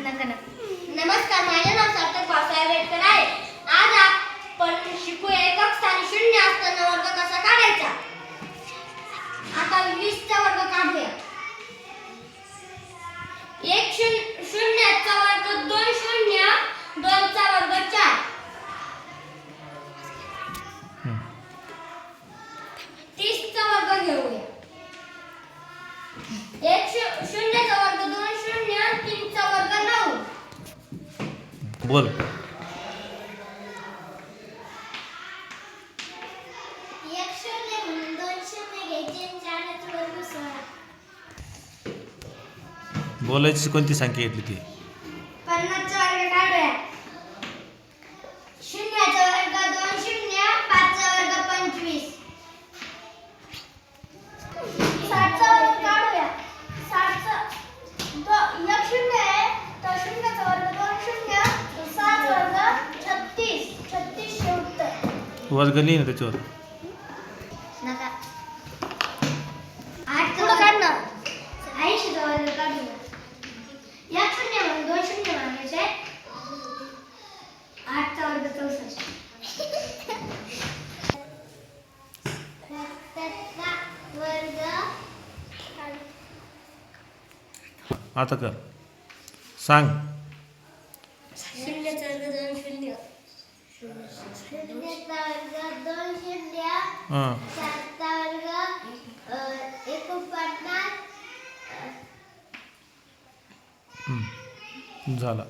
नमस्कार, माझे नाव सार्थक भाऊसाहेब वेटकर आहे. आज आपण शिकू एकक स्थानी शून्य असताना वर्ग कसा काढायचा. आता 20 चा वर्ग काढूया. एक शून्याचा वर्ग 2 शून्य, 2 चा वर्ग 4, 30 चा वर्ग घेऊया. एक शून्याचा वर्ग 2 शून्य, 3 चा वर्ग 9. बोल. एक शून्य म्हणून 2 शून्य घ्यायचे आणि 4 चा वर्ग 16. बोलायची कोणती संख्या घेतली ती. 50 चा वर्ग काढूया. शून्याचा वर्ग 2 शून्य, 5 चा वर्ग 25. 60 चा वर्ग काढूया. 60 चा एक शून्य आहे तर शून्याचा वर्ग 2 शून्य, 6 चा वर्ग 36. 36 चे उत्तर. वर्ग लिही ना त्याच्यावर. नका 8 चा काढणार. 80 चा वर्ग काढूया. एक शून्य म्हणून 2 शून्य मानायचे. 8 चा वर्ग 64. वर्ग आता कर सांग. शून्याचा वर्ग 2 शून्य, शून्याचा वर्ग 2 शून्य, हां 7चा वर्ग 49. झाला.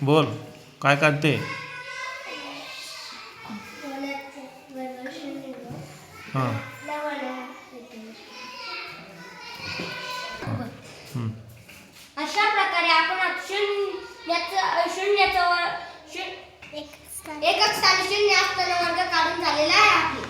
बोल काय काढते. वर्ग 0. हां अशा प्रकारे आपण शून्याचा एकक स्थानी शून्य असताना वर्ग काढून झालेला आहे आपले.